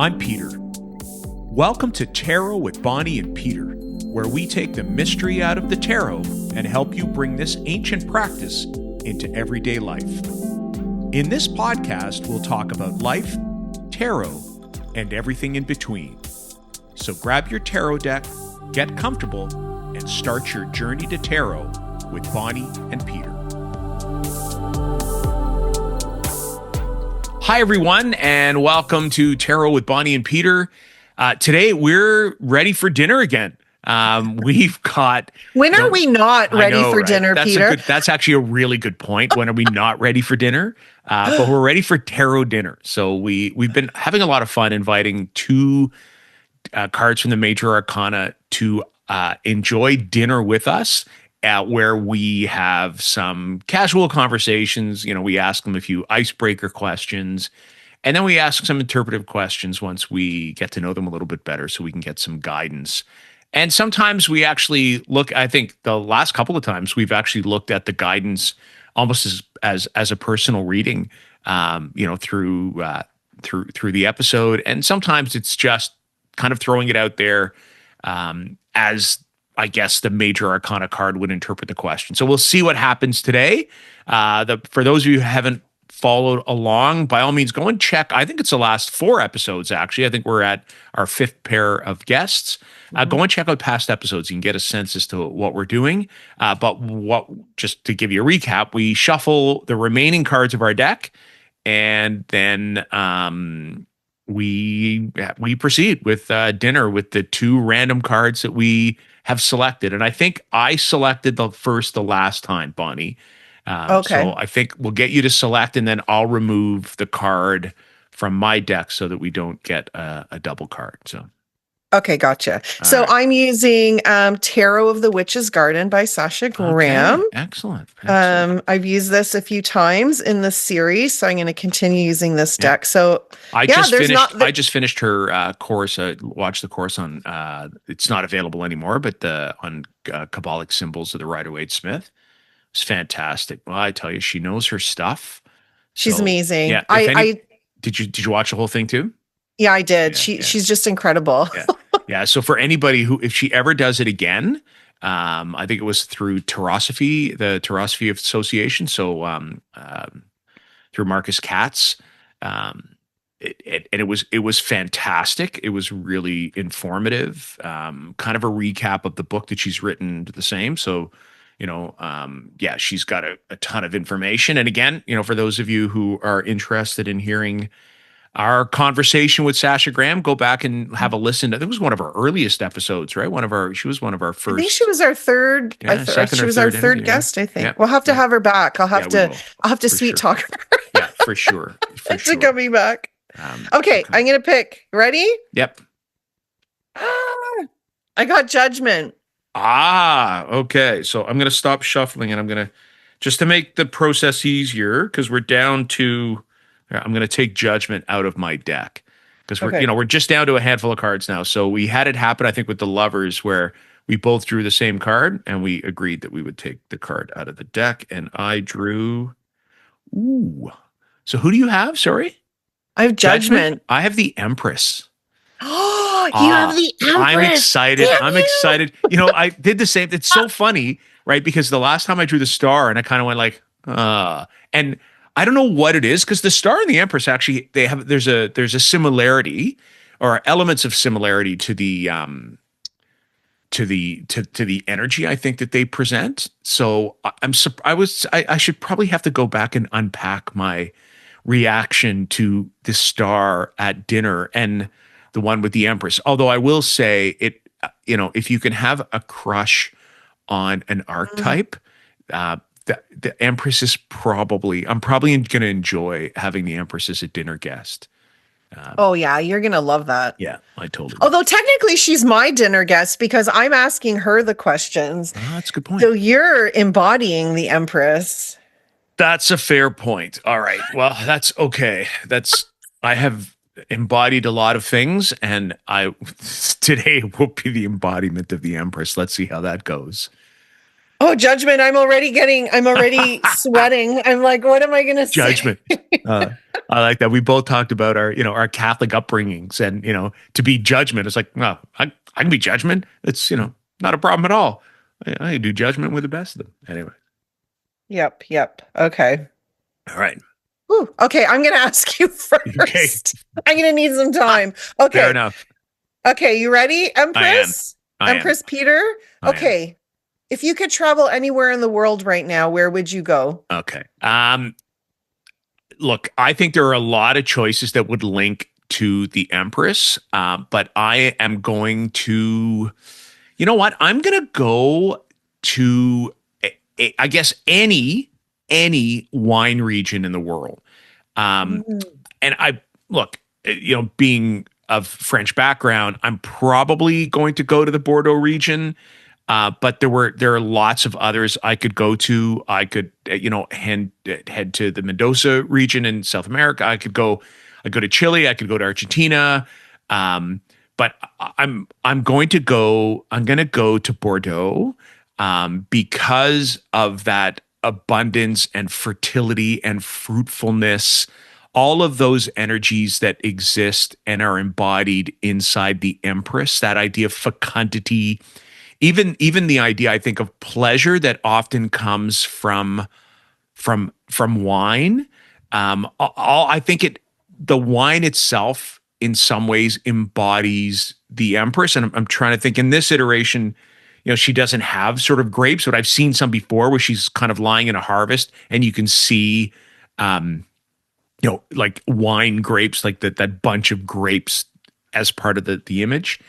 I'm Peter. Welcome to Tarot with Bonnie and Peter, where we take the mystery out of the tarot and help you bring this ancient practice into everyday life. In this podcast, we'll talk about life, tarot, and everything in between. So grab your tarot deck, get comfortable, and start your journey to tarot with Bonnie and Peter. Hi, everyone, and welcome to Tarot with Bonnie and Peter. Today, we're ready for dinner again. We've got... When are we not ready for right? dinner, Peter? That's actually a really good point. When are we not ready for dinner? But we're ready for tarot dinner. So we've been having a lot of fun inviting two cards from the major arcana to enjoy dinner with us, where we have some casual conversations. You know, we ask them a few icebreaker questions, and then we ask some interpretive questions once we get to know them a little bit better so we can get some guidance. And sometimes we actually look, I think the last couple of times we've actually looked at the guidance almost as a personal reading, through the episode. And sometimes it's just kind of throwing it out there as I guess the major arcana card would interpret the question. So we'll see what happens today. For those of you who haven't followed along, by all means, go and check. I think it's the last 4 episodes, actually. I think we're at our 5th pair of guests. Go and check out past episodes. You can get a sense as to what we're doing. Just to give you a recap, we shuffle the remaining cards of our deck, and then we proceed with dinner with the 2 random cards that we have selected. And I think I selected the last time, Bonnie. Okay. So I think we'll get you to select, and then I'll remove the card from my deck so that we don't get a double card. So. Okay, gotcha. So right. I'm using Tarot of the Witch's Garden by Sasha Graham. Okay. Excellent. I've used this a few times in this series, so I'm going to continue using this deck. So I just finished her course. Watched the course on. It's not available anymore, but on Kabbalic Symbols of the Rider-Waite-Smith. It's fantastic. Well, I tell you, she knows her stuff. She's amazing. Yeah. Did you watch the whole thing too? Yeah, I did. She's just incredible. Yeah. So for anybody who, if she ever does it again, I think it was through Tarosophy, the Tarosophy Association. So through Marcus Katz, it was fantastic. It was really informative. Kind of a recap of the book that she's written, the same. So, she's got a ton of information. And again, for those of you who are interested in hearing our conversation with Sasha Graham, go back and have a listen. I think it was one of our earliest episodes, right? She was one of our first. I think she was our third. She was our third guest. I think we'll have to have her back. I'll have to sweet talk her. Yeah, for sure. To coming back. Okay, I'm gonna pick. Ready? Yep. I got Judgment. Okay. So I'm gonna stop shuffling, and I'm gonna just to make the process easier, because we're down to. I'm going to take Judgment out of my deck because we're just down to a handful of cards now. So we had it happen, I think, with the Lovers, where we both drew the same card and we agreed that we would take the card out of the deck. And I drew. Ooh. So who do you have? Sorry. I have Judgment. I have the Empress. Oh, you have the Empress. I'm excited. Excited. I did the same. It's so funny, right? Because the last time I drew the Star, and I kind of went like, and I don't know what it is, because the Star and the Empress actually there's a similarity, or elements of similarity to the energy I think that they present. So I should probably have to go back and unpack my reaction to the Star at dinner and the one with the Empress. Although I will say it, if you can have a crush on an archetype, the Empress is I'm probably going to enjoy having the Empress as a dinner guest. You're going to love that. Yeah, I totally. Although technically she's my dinner guest because I'm asking her the questions. That's a good point. So you're embodying the Empress. That's a fair point. All right. Well, that's okay. I have embodied a lot of things, and today will be the embodiment of the Empress. Let's see how that goes. Oh, Judgment. I'm already sweating. I'm like, what am I going to say? Judgment. I like that. We both talked about our Catholic upbringings, and, to be Judgment. It's like, no, I can be Judgment. It's, not a problem at all. I can do Judgment with the best of them. Anyway. Yep. Okay. All right. Whew. Okay. I'm going to ask you first. Okay. I'm going to need some time. Okay. Fair enough. Okay. You ready, Empress? I am. Empress Peter? Okay. If you could travel anywhere in the world right now, where would you go? Okay. Look, I think there are a lot of choices that would link to the Empress, but I am going to, you know what? I'm going to go to, I guess, any wine region in the world. And being of French background, I'm probably going to go to the Bordeaux region. But there are lots of others I could go to. I could, head to the Mendoza region in South America. I'd go to Chile. I could go to Argentina. But I'm going to go to Bordeaux, because of that abundance and fertility and fruitfulness, all of those energies that exist and are embodied inside the Empress, that idea of fecundity, even the idea, I think, of pleasure that often comes from wine. I think the wine itself in some ways embodies the Empress. And I'm trying to think, in this iteration, she doesn't have sort of grapes, but I've seen some before where she's kind of lying in a harvest and you can see, like wine grapes, like that bunch of grapes as part of the image.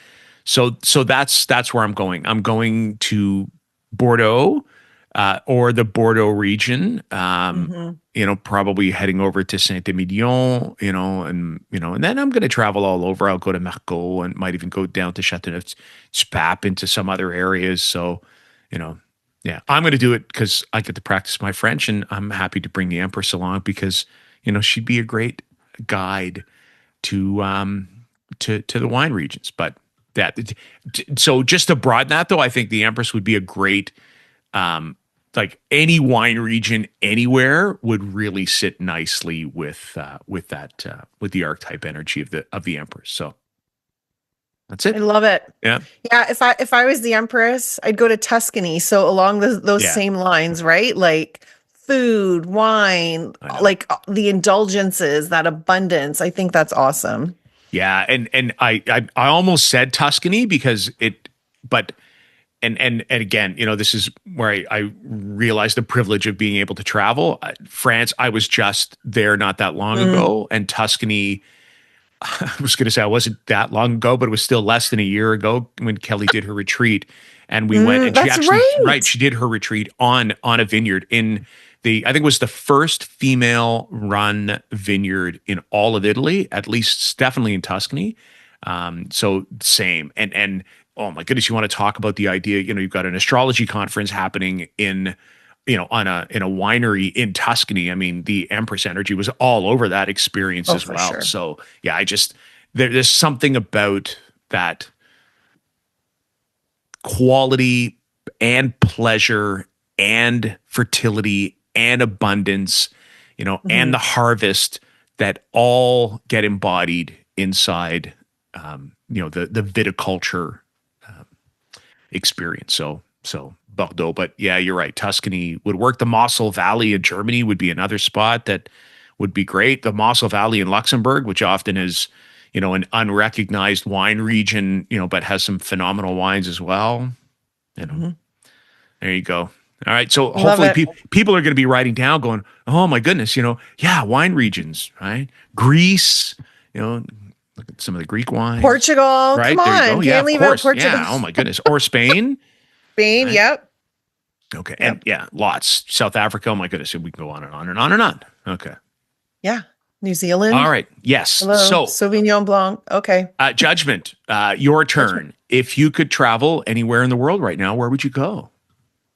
So that's where I'm going. I'm going to Bordeaux, or the Bordeaux region. Probably heading over to Saint-Emilion. And then I'm going to travel all over. I'll go to Margaux and might even go down to Châteauneuf-du-Pape into some other areas. So, yeah, I'm going to do it because I get to practice my French, and I'm happy to bring the Empress along because she'd be a great guide to the wine regions, but. So just to broaden that, though, I think the Empress would be a great, like any wine region anywhere would really sit nicely with the archetype energy of the Empress. So that's it. I love it. Yeah. Yeah. If I was the Empress, I'd go to Tuscany. So along those same lines, right? Like food, wine, like the indulgences, that abundance. I think that's awesome. Yeah, and I almost said Tuscany because and again, this is where I realized the privilege of being able to travel. France, I was just there not that long ago, and Tuscany, I was going to say I wasn't that long ago, but it was still less than a year ago when Kelly did her retreat, and we went, and she actually she did her retreat on a vineyard in. I think it was the first female-run vineyard in all of Italy, at least definitely in Tuscany. So same, and oh my goodness, you want to talk about the idea? You've got an astrology conference happening in a winery in Tuscany. I mean, the Empress energy was all over that experience as well. Sure. So yeah, there's something about that quality and pleasure and fertility and abundance, and the harvest that all get embodied inside, the viticulture experience. So Bordeaux, but yeah, you're right. Tuscany would work. The Mosel Valley in Germany would be another spot that would be great. The Mosel Valley in Luxembourg, which often is, an unrecognized wine region, but has some phenomenal wines as well. There you go. All right. So hopefully people are going to be writing down going, oh my goodness, wine regions, right? Greece, look at some of the Greek wines. Portugal, right? Come on. Yeah, can't leave out Portugal. Yeah. Oh my goodness. Or Spain. Spain, right? Yep. Okay. Yep. And yeah, lots. South Africa. Oh my goodness. We can go on and on and on and on. Okay. Yeah. New Zealand. All right. Yes. Hello. So Sauvignon Blanc. Okay. Judgment. Your turn. Judgment. If you could travel anywhere in the world right now, where would you go?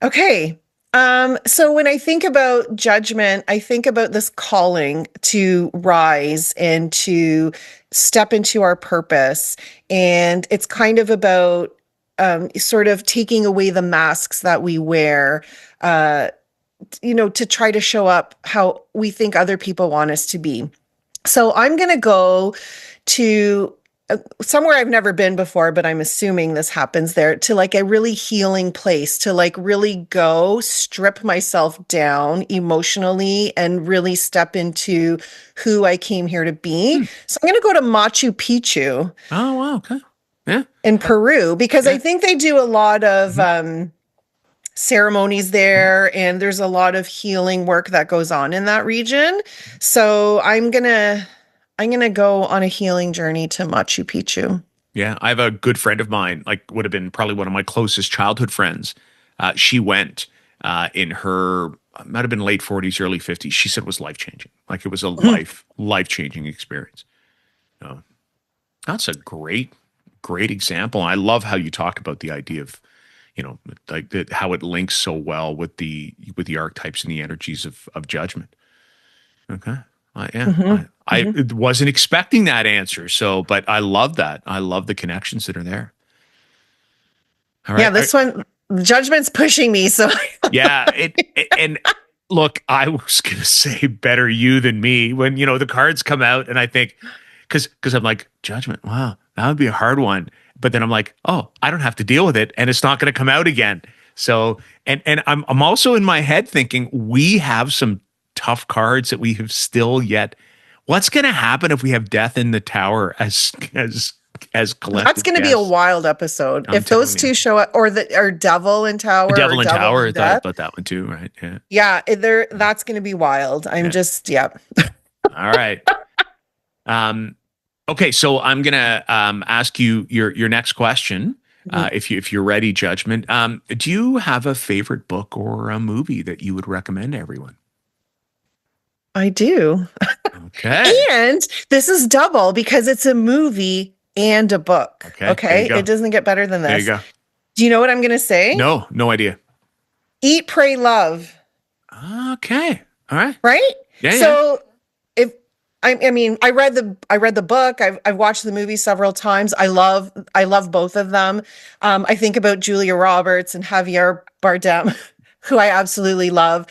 Okay. So when I think about Judgment, I think about this calling to rise and to step into our purpose. And it's kind of about sort of taking away the masks that we wear, to try to show up how we think other people want us to be. So I'm going to go to somewhere I've never been before, but I'm assuming this happens there, to like a really healing place, to like really go strip myself down emotionally and really step into who I came here to be. So I'm going to go to Machu Picchu. Oh, wow. Okay. Yeah. In Peru, because I think they do a lot of ceremonies there, and there's a lot of healing work that goes on in that region. So I'm gonna go on a healing journey to Machu Picchu. Yeah, I have a good friend of mine, like would have been probably one of my closest childhood friends. She went in her might have been late 40s, early 50s. She said it was life changing. Like it was a life changing experience. So that's a great example. I love how you talk about the idea of, like how it links so well with the archetypes and the energies of judgment. Okay. I wasn't expecting that answer. So, but I love that. I love the connections that are there. All right. Yeah, this one, Judgment's pushing me. So yeah. And look, I was going to say better you than me when, the cards come out, and I think, cause I'm like, Judgment. Wow. That would be a hard one. But then I'm like, oh, I don't have to deal with it, and it's not going to come out again. So, and I'm also in my head thinking we have some tough cards that we have still yet. What's going to happen if we have Death in the Tower as collective? That's going to be a wild episode. If those two show up, or Devil in Tower, Devil in Tower. I thought about that one too, right? Yeah. Yeah, that's going to be wild. I'm just All right. Okay, so I'm gonna ask you your next question. If you're ready, Judgment. Do you have a favorite book or a movie that you would recommend to everyone? I do. Okay. And this is double because it's a movie and a book. Okay. It doesn't get better than this. There you go. Do you know what I'm going to say? No idea. Eat, Pray, Love. Okay. All right. Right? Yeah. So I read the book. I've watched the movie several times. I love both of them. I think about Julia Roberts and Javier Bardem, who I absolutely love.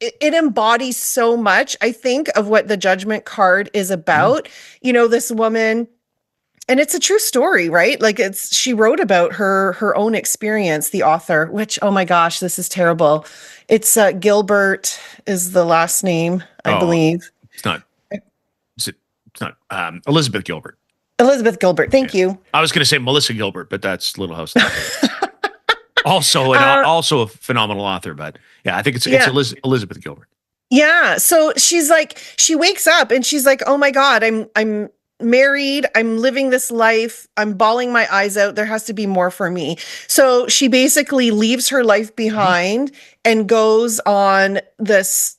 It embodies so much, I think, of what the Judgment card is about. This woman, and it's a true story, right? Like she wrote about her own experience, the author, which, oh my gosh, this is terrible. It's Gilbert is the last name, I believe. It's not. It's not Elizabeth Gilbert. Elizabeth Gilbert. Thank you. I was going to say Melissa Gilbert, but that's Little House. also a phenomenal author, but yeah, I think it's Elizabeth Gilbert. Yeah. So she wakes up and she's like, oh my God, I'm married. I'm living this life. I'm bawling my eyes out. There has to be more for me. So she basically leaves her life behind and goes on this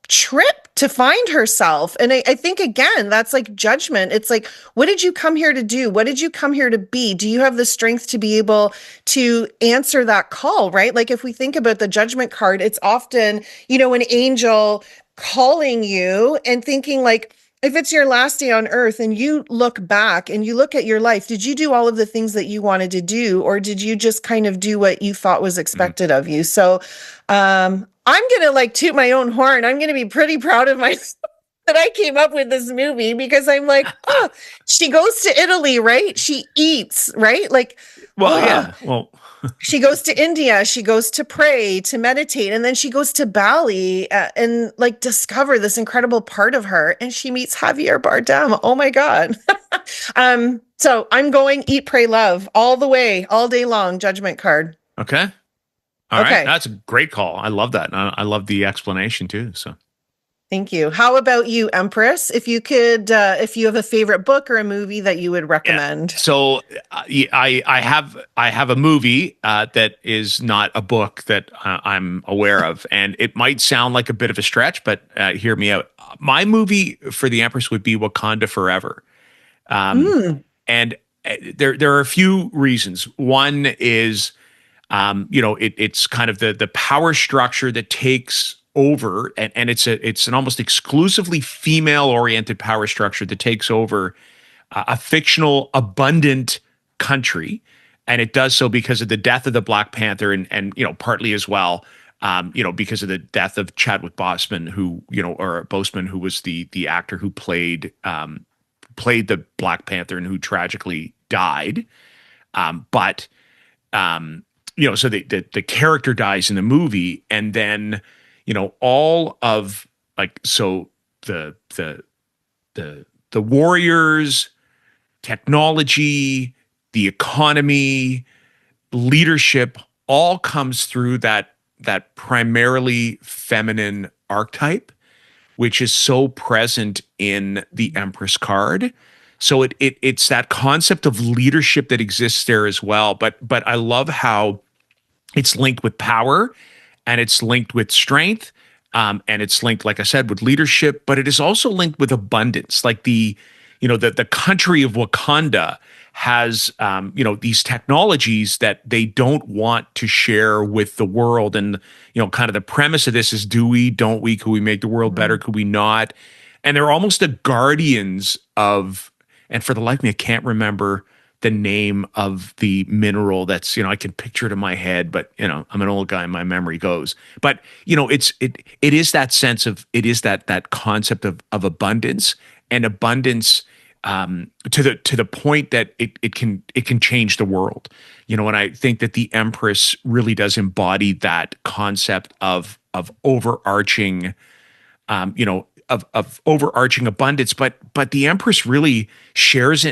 trip to find herself. And I think, again, that's like Judgment. It's like, what did you come here to do? What did you come here to be? Do you have the strength to be able to answer that call, right? Like if we think about the Judgment card, it's often, an angel calling you and thinking like, if it's your last day on earth and you look back and you look at your life, did you do all of the things that you wanted to do? Or did you just kind of do what you thought was expected of you? So I'm going to toot my own horn. I'm going to be pretty proud of myself that I came up with this movie, because I'm like, she goes to Italy, right? She eats, right? She goes to India, she goes to pray, to meditate, and then she goes to Bali and discover this incredible part of her. And she meets Javier Bardem. Oh my God. So I'm going Eat, Pray, Love all the way, all day long, Judgment card. Okay. All right. That's a great call. I love that. I love the explanation too. So. Thank you. How about you, Empress? If you could, if you have a favorite book or a movie that you would recommend. Yeah. So I have a movie that is not a book that I'm aware of, and it might sound like a bit of a stretch, but hear me out. My movie for the Empress would be Wakanda Forever, and there are a few reasons. One is, it's kind of the power structure that takes over, and it's an almost exclusively female-oriented power structure that takes over a fictional abundant country, and it does so because of the death of the Black Panther, and partly as well, because of the death of Chadwick Boseman, who was the actor who played the Black Panther and who tragically died. But so the character dies in the movie, and then all of the the warriors, technology, the economy, leadership all comes through that primarily feminine archetype, which is so present in the Empress card. So it's that concept of leadership that exists there as well. But I love how it's linked with power, and it's linked with strength, and it's linked, like I said, with leadership. But it is also linked with abundance. Like the country of Wakanda has these technologies that they don't want to share with the world. And kind of the premise of this is, do we, don't we, could we make the world better, could we not? And they're almost the guardians of, and for the life of me I can't remember the name of the mineral that's, I can picture it in my head, but I'm an old guy and my memory goes. But it is that sense of, it is that concept of abundance, and abundance to the point that it can change the world. And I think that the Empress really does embody that concept of overarching, of overarching abundance. But the Empress really shares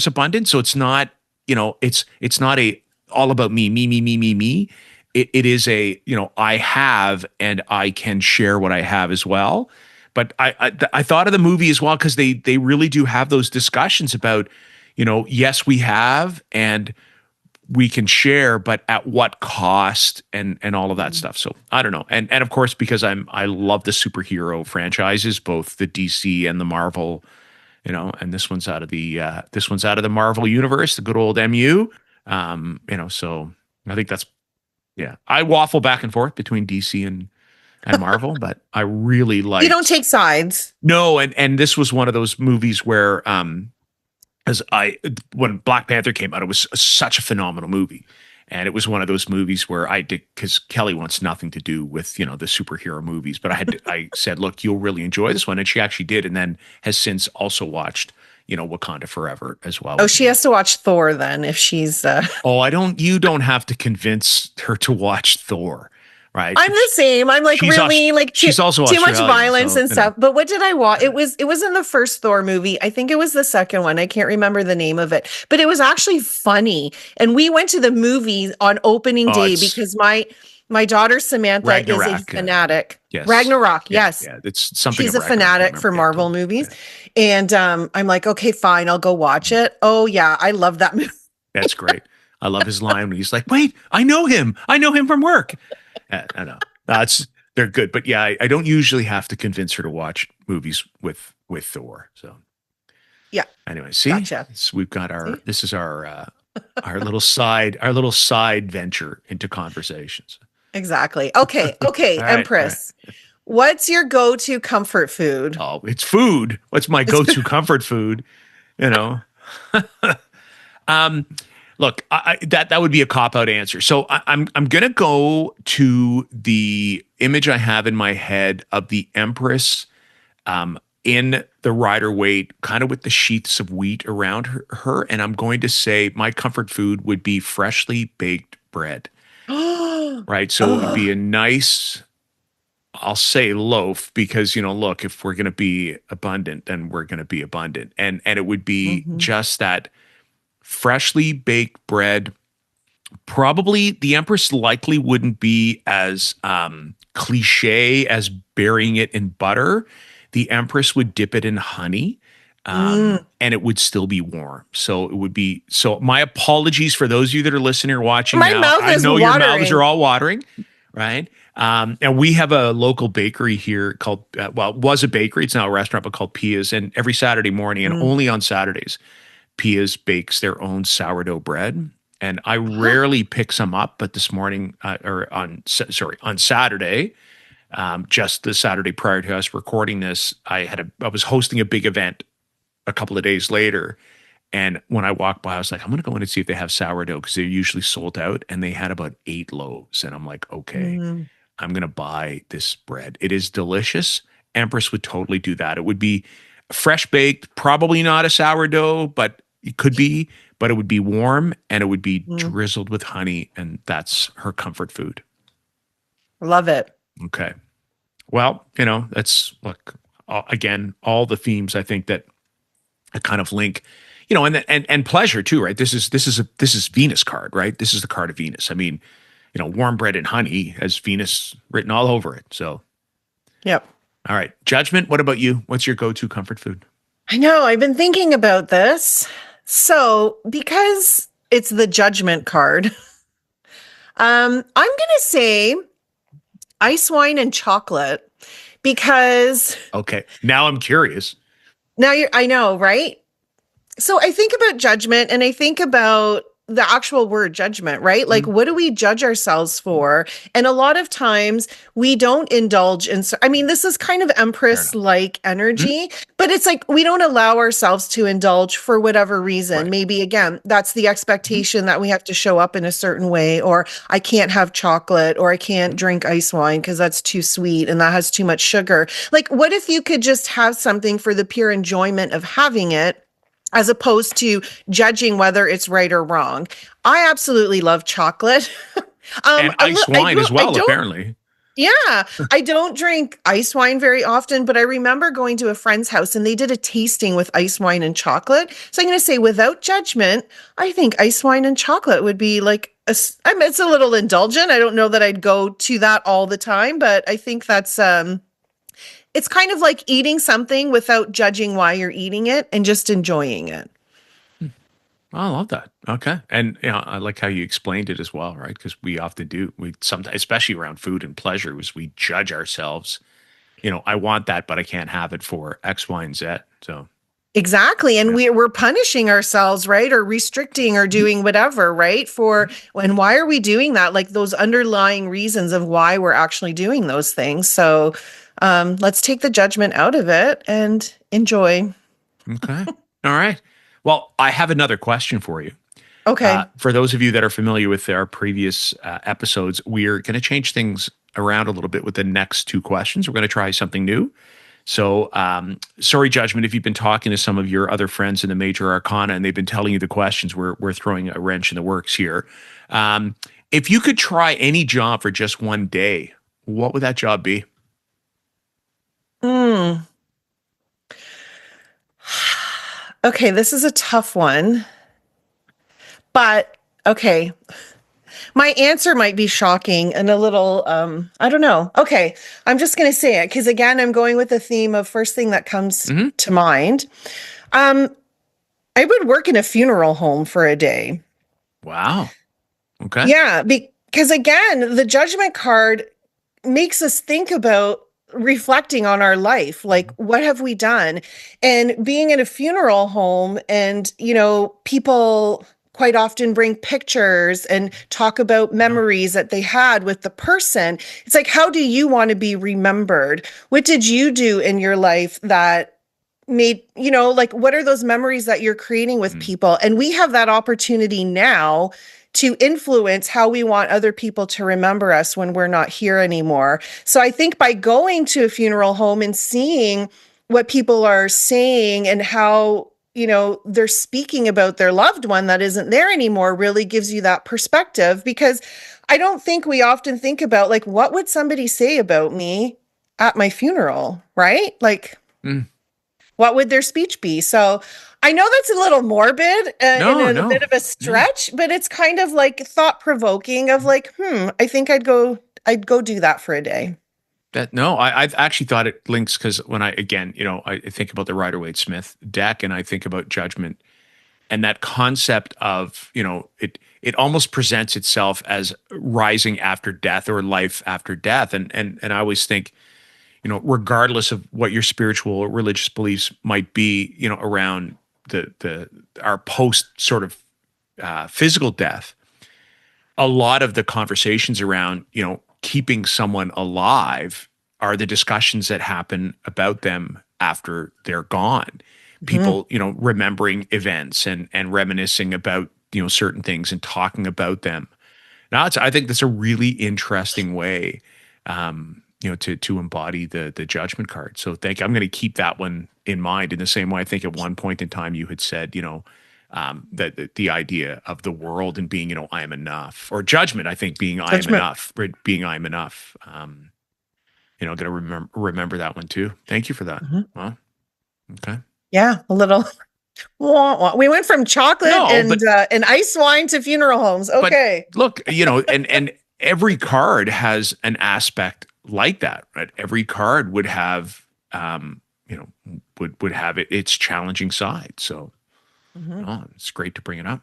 abundance. So it's not, it's not a all about me. It is a, I have, and I can share what I have as well. But I thought of the movie as well, because they really do have those discussions about, yes, we have and we can share, but at what cost, and all of that stuff. So I don't know. And of course, because I love the superhero franchises, both the DC and the Marvel, and this one's out of the Marvel universe, the good old MU. So I think that's, yeah. I waffle back and forth between DC and Marvel, but I really like. You don't take sides. No, and this was one of those movies where, when Black Panther came out, it was such a phenomenal movie, and it was one of those movies where I did, because Kelly wants nothing to do with the superhero movies, but I said, look, you'll really enjoy this one, and she actually did, and then has since also watched Wakanda Forever as well. Oh, she has to watch Thor then if she's. Oh, you don't have to convince her to watch Thor. Right. I'm the same. I'm like, really, like she's also too much Australian, violence and stuff. But what did I watch? It was in the first Thor movie. I think it was the second one. I can't remember the name of it, but it was actually funny. And we went to the movie on opening day because my daughter Samantha Ragnarok, is a fanatic. Yes. Ragnarok, yeah, yes. Yeah, it's something. She's a fanatic for Marvel movies. Yeah. And I'm like, okay, fine, I'll go watch it. Oh yeah, I love that movie. That's great. I love his line when he's like, wait, I know him from work. I know. They're good. But yeah, I don't usually have to convince her to watch movies with Thor. So yeah. Anyway, see, gotcha. We've got this is our little side venture into conversations. Exactly. Okay. Right, Empress. Right. What's your go-to comfort food? Oh, it's food. What's my go-to comfort food? Look, that would be a cop-out answer. So I'm going to go to the image I have in my head of the Empress in the Rider-Waite, kind of with the sheaths of wheat around her. And I'm going to say my comfort food would be freshly baked bread. Right? So it would be a nice, I'll say loaf, because, look, if we're going to be abundant, then we're going to be abundant. And it would be just that freshly baked bread. Probably the Empress likely wouldn't be as cliche as burying it in butter. The Empress would dip it in honey, and it would still be warm. So it would be. So my apologies for those of you that are listening or watching my now. Mouth I is know watering. Your mouths are all watering, right? And we have a local bakery here called, it was a bakery. It's now a restaurant, but called Pia's. And every Saturday morning, and only on Saturdays, Pia's bakes their own sourdough bread, and I rarely pick some up. But this morning, on Saturday, just the Saturday prior to us recording this, I was hosting a big event a couple of days later, And when I walked by, I was like, I'm going to go in and see if they have sourdough because they're usually sold out. And they had about 8 loaves. And I'm like, okay, Mm, I'm going to buy this bread. It is delicious. Empress would totally do that. It would be fresh baked, probably not a sourdough, but it could be, but it would be warm and it would be mm. drizzled with honey. And that's her comfort food. Love it. Okay. Well, that's look, again, all the themes I think that a kind of link, and pleasure too, right? This is Venus card, right? This is the card of Venus. I mean, warm bread and honey has Venus written all over it. So, Yep. all right, Judgment. What about you? What's your go-to comfort food? I know. I've been thinking about this. So, because it's the judgment card, I'm going to say ice wine and chocolate because Okay, now I'm curious. I know, right? So I think about judgment and I think about the actual word judgment, right? Like, Mhm. what do we judge ourselves for? And a lot of times we don't indulge in, I mean, this is kind of Fair Empress enough. like Mhm. energy, but it's like we don't allow ourselves to indulge for whatever reason. Right. Maybe again, that's the Mhm. expectation that we have to show up in a certain way, or I can't have chocolate, or I can't Mhm. drink ice wine because that's too sweet and that has too much sugar. Like, what if you could just have something for the pure enjoyment of having it? As opposed to judging whether it's right or wrong. I absolutely love chocolate. And ice wine as I well, don't, apparently. yeah, I don't drink ice wine very often, but I remember going to a friend's house and they did a tasting with ice wine and chocolate. So I'm going to say, without judgment, I think ice wine and chocolate would be like, I mean, it's a little indulgent. I don't know that I'd go to that all the time, but I think it's kind of like eating something without judging why you're eating it and just enjoying it. I love that. Okay. And I like how you explained it as well, right? Because we often do. We sometimes, especially around food and pleasure, is we judge ourselves. I want that, but I can't have it for X, Y, and Z. So Exactly. And yeah. we're punishing ourselves, right? Or restricting or Mhm. doing whatever, right? And why are we doing that? Like those underlying reasons of why we're actually doing those things. So let's take the judgment out of it and enjoy. Okay. All right. Well, I have another question for you. Okay. For those of you that are familiar with our previous episodes, we're going to change things around a little bit with the next two questions. We're going to try something new. So, sorry, Judgment, if you've been talking to some of your other friends in the major arcana and they've been telling you the questions, we're throwing a wrench in the works here. If you could try any job for just one day, what would that job be? Mm. Okay, this is a tough one. But okay, my answer might be shocking and a little I don't know. Okay, I'm just going to say it because again, I'm going with the theme of first thing that comes Hmm. to mind. Um I would work in a funeral home for a day. Wow. Okay. Yeah, because again, the judgment card makes us think about reflecting on our life. Like, Mhm. what have we done? And being in a funeral home, and, people quite often bring pictures and talk about Yeah. memories that they had with the person. It's like, how do you want to be remembered? What did you do in your life that made, like what are those memories that you're creating with Mm. people? And we have that opportunity now to influence how we want other people to remember us when we're not here anymore. So I think by going to a funeral home and seeing what people are saying and how, they're speaking about their loved one that isn't there anymore really gives you that perspective, because I don't think we often think about, like, what would somebody say about me at my funeral, right? Like, Mm. what would their speech be? So I know that's a little morbid and No, a bit no. of a Yeah. stretch, but it's kind of like thought provoking of like, I think I'd go do that for a day. That no, I've actually thought it links because when I again, I think about the Rider Waite Smith deck and I think about Judgment and that concept of, it almost presents itself as rising after death or life after death. And I always think, regardless of what your spiritual or religious beliefs might be, around the our post sort of physical death, a lot of the conversations around, keeping someone alive are the discussions that happen about them after they're gone. Mhm. people, remembering events and reminiscing about, certain things and talking about them. Now, I think that's a really interesting way, to embody the judgment card. So thank you. I'm going to keep that one in mind in the same way. I think at one point in time you had said, that the idea of the world and being, I am enough, or judgment, I think being I am Judgment. enough, right? Being I am enough. Going to remember that one too. Thank you for that. Mhm. Well, okay. Yeah, a little. Wah, wah. We went from chocolate No, and ice wine to funeral homes. but Okay. look, and every card has an aspect like that, right? Every card would have, would have its challenging side. So, Mhm. oh, it's great to bring it up.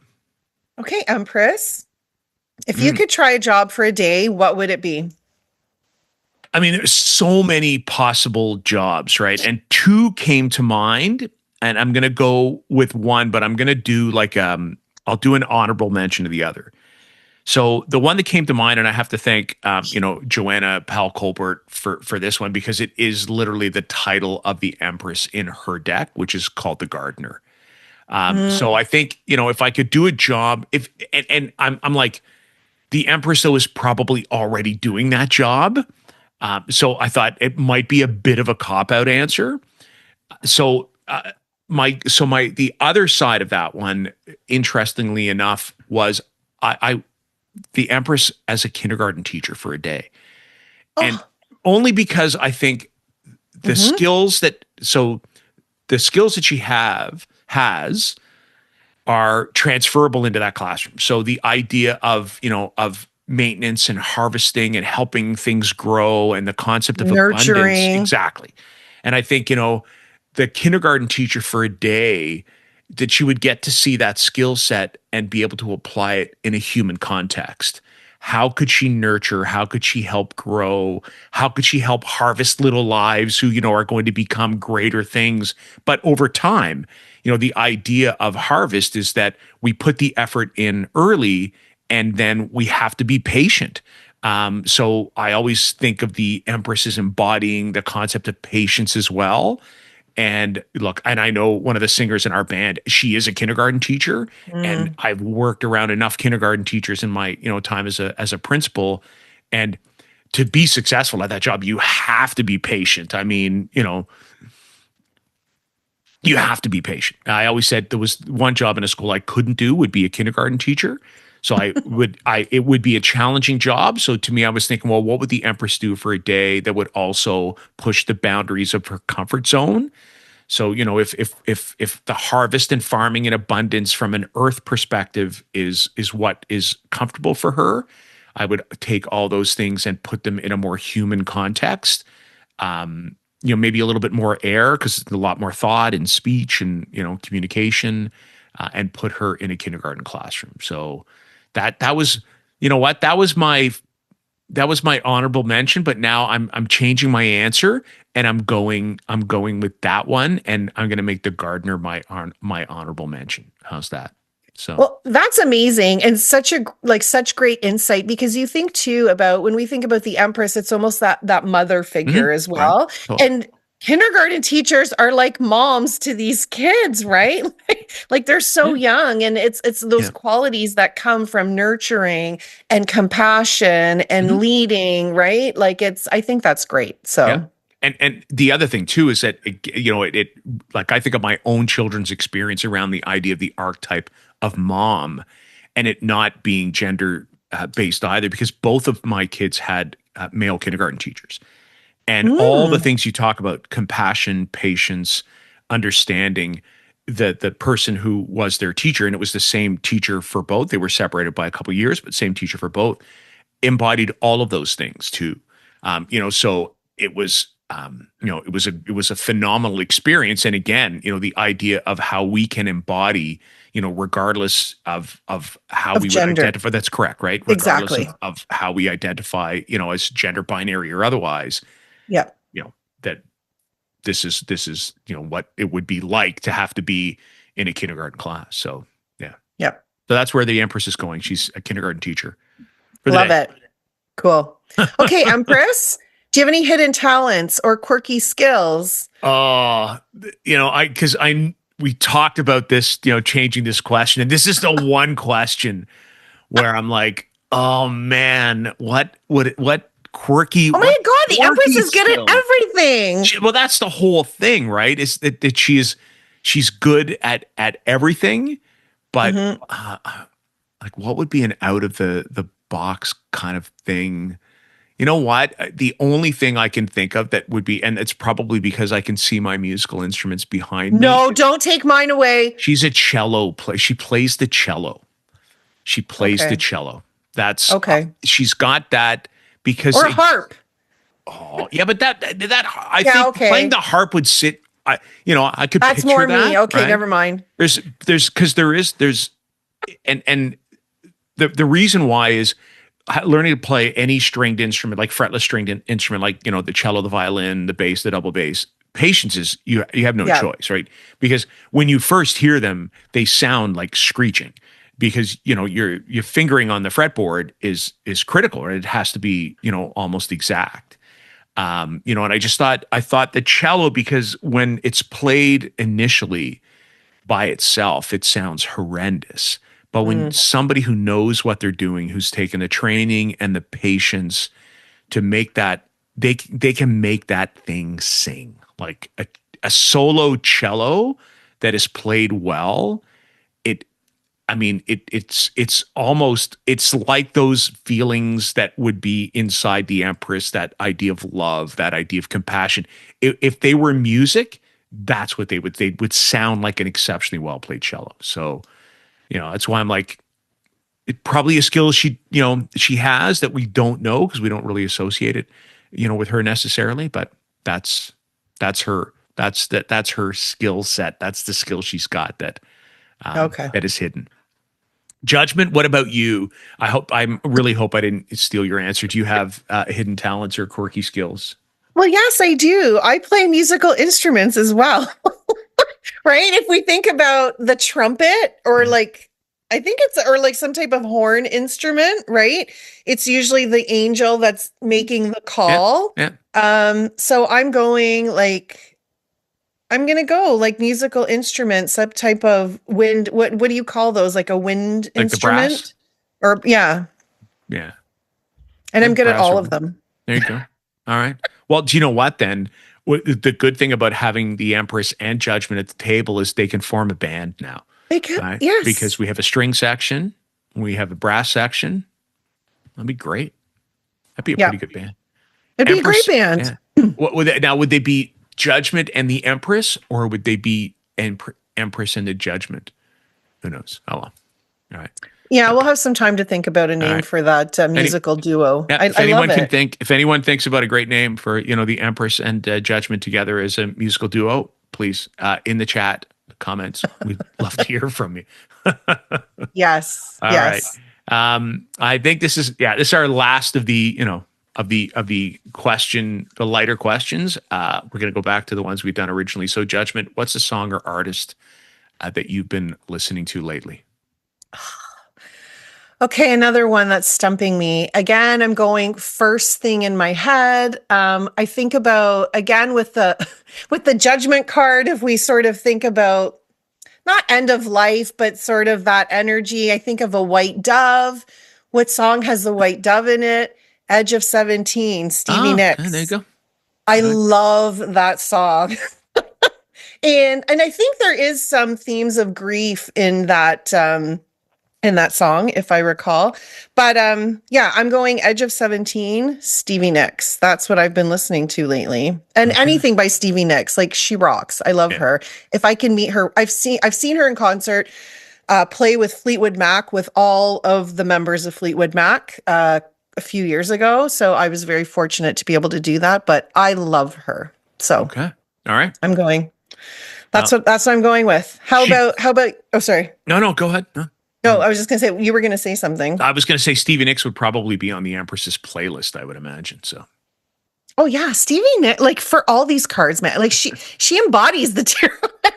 Okay, Empress. If you Mm. could try a job for a day, what would it be? I mean, there's so many possible jobs, right? And two came to mind, and I'm gonna go with one, but I'm gonna do like I'll do an honorable mention to the other. So the one that came to mind, and I have to thank Joanna Powell Colbert for this one because it is literally the title of the Empress in her deck, which is called the Gardener. So Mm, I think if I could do a job, if and I'm like the Empress though is probably already doing that job. So I thought it might be a bit of a cop out answer. So my the other side of that one, interestingly enough, was I the Empress as a kindergarten teacher for a day. And oh, only because I think the mhm. skills that so the skills that she has are transferable into that classroom. So the idea of maintenance and harvesting and helping things grow and the concept of abundance, Nurturing. exactly. And I think, the kindergarten teacher for a day, that she would get to see that skill set and be able to apply it in a human context. How could she nurture? How could she help grow? How could she help harvest little lives who, are going to become greater things? But over time, the idea of harvest is that we put the effort in early and then we have to be patient. So I always think of the Empress as embodying the concept of patience as well. And look, and I know one of the singers in our band, she is a kindergarten teacher, and Mm. I've worked around enough kindergarten teachers in my, time as a principal. And to be successful at that job, you have to be patient. I mean, you have to be patient. I always said there was one job in a school I couldn't do would be a kindergarten teacher. So it would be a challenging job. So to me, I was thinking, well, what would the Empress do for a day that would also push the boundaries of her comfort zone? So, if the harvest and farming in abundance from an earth perspective is what is comfortable for her, I would take all those things and put them in a more human context. Maybe a little bit more air because a lot more thought and speech and communication, and put her in a kindergarten classroom. So that was, what that was my honorable mention, but now I'm changing my answer and I'm going with that one, and I'm going to make the gardener my honorable mention. How's that? So, Well, that's amazing and such great insight because you think too about when we think about the Empress, it's almost that mother figure as right, well. totally. And kindergarten teachers are like moms to these kids, right? Like they're so Yeah, young and it's those yeah, qualities that come from nurturing and compassion and mhm, leading, right? Like it's I think that's great. yeah. So, And the other thing too is that it like I think of my own children's experience around the idea of the archetype of mom, and it not being gender based either, because both of my kids had male kindergarten teachers. And all the mm, things you talk about, compassion, patience, understanding, the person who was their teacher, and it was the same teacher for both. They were separated by a couple of years, but same teacher for both, embodied all of those things too. So it was it was a phenomenal experience. And again, the idea of how we can embody, regardless of how of we would gender. identify. That's correct, right? Regardless Exactly. of how we identify, as gender binary or otherwise, Yeah. that this is what it would be like to have to be in a kindergarten class. So yeah, Yeah. so that's where the Empress is going. She's a kindergarten teacher for the Love day. it. Cool. Okay, Empress, do you have any hidden talents or quirky skills? I because we talked about this, you know, changing this question, and this is the one question where I'm like, oh man, what quirky, Oh my what God, the Empress quirky is good at skill? everything. Well, that's the whole thing, right? Is that she's good at everything, but Hmm. like what would be an out of the box kind of thing? You know what? The only thing I can think of that would be, and it's probably because I can see my musical instruments behind me. No, don't take mine away. She's a cello play. She plays the cello. She plays the Okay. cello. That's Okay. she's got that because Or a harp. oh yeah, but that I Yeah, think playing okay. the harp would sit. I could That's picture more me. that, Okay, right? never mind. There's because there's and the reason why is learning to play any stringed instrument, like fretless stringed instrument, like the cello, the violin, the bass, the double bass. Patience is you have no Yeah. choice, right? Because when you first hear them, they sound like screeching because your fingering on the fretboard is critical, right? It has to be almost exact. And I thought the cello, because when it's played initially by itself, it sounds horrendous. But when Mm. somebody who knows what they're doing, who's taken the training and the patience to make that, they can make that thing sing. Like a solo cello that is played well. It, I mean, it's almost, it's like those feelings that would be inside the Empress, that idea of love, that idea of compassion. If they were music, that's what they would sound like, an exceptionally well played cello. So, that's why I'm like, it probably a skill she has that we don't know because we don't really associate it, with her necessarily. But that's her that's her skill set. That's the skill she's got Okay. that is hidden. Judgment. What about you? I really hope I didn't steal your answer. Do you have hidden talents or quirky skills? Well, yes, I do. I play musical instruments as well. Right? If we think about the trumpet or Yeah. like, I think it's, or like some type of horn instrument, right? It's usually the angel that's making the Yeah. call. Yeah. So I'm gonna go like musical instruments, some type of wind. What do you call those? Like a wind Like the brass? instrument? Or yeah. Yeah. And Yeah. I'm good at Brass all or of them. there you go. All right. Well, do you know what then? The good thing about having the Empress and Judgment at the table is they can form a band now, They could, right? Because yes. we have a string section, we have a brass section. That'd be great. That'd be a Yeah. pretty good band. It'd be a great Empress, band. yeah. What would would they be Judgment and the Empress, or would they be Empress and the Judgment? Who knows? Oh well. All right. Yeah, we'll have some time to think about a All name right. for that musical duo. Yeah, I love it. if anyone thinks about a great name for the Empress and Judgment together as a musical duo, please in the chat comments, we'd love to hear from you. Yes. All right. Yes. I think this is our last of the of the question, the lighter questions. We're gonna go back to the ones we've done originally. So, Judgment, what's a song or artist that you've been listening to lately? Okay, another one that's stumping me. Again, I'm going first thing in my head. I think about, again, with the with the Judgment card, if we sort of think about not end of life, but sort of that energy, I think of a white dove. What song has the white dove in it? Edge of 17, Stevie Oh, there you Nicks. go. I Good. love that song. And I think there is some themes of grief in that song, if I recall. But yeah, I'm going Edge of 17, Stevie Nicks. That's what I've been listening to lately. And Okay. anything by Stevie Nicks, like she rocks. I love Yeah. her. If I can meet her, I've seen her in concert, play with Fleetwood Mac, with all of the members of Fleetwood Mac a few years ago. So I was very fortunate to be able to do that. But I love her. So Okay. All right. I'm going. That's what I'm going with. How about oh sorry. No, go ahead. No. No, I was just gonna say you were gonna say something. I was going to say Stevie Nicks would probably be on the Empress's playlist, I would imagine. So, Oh yeah, Stevie Nicks, like for all these cards, man. Like she embodies the tarot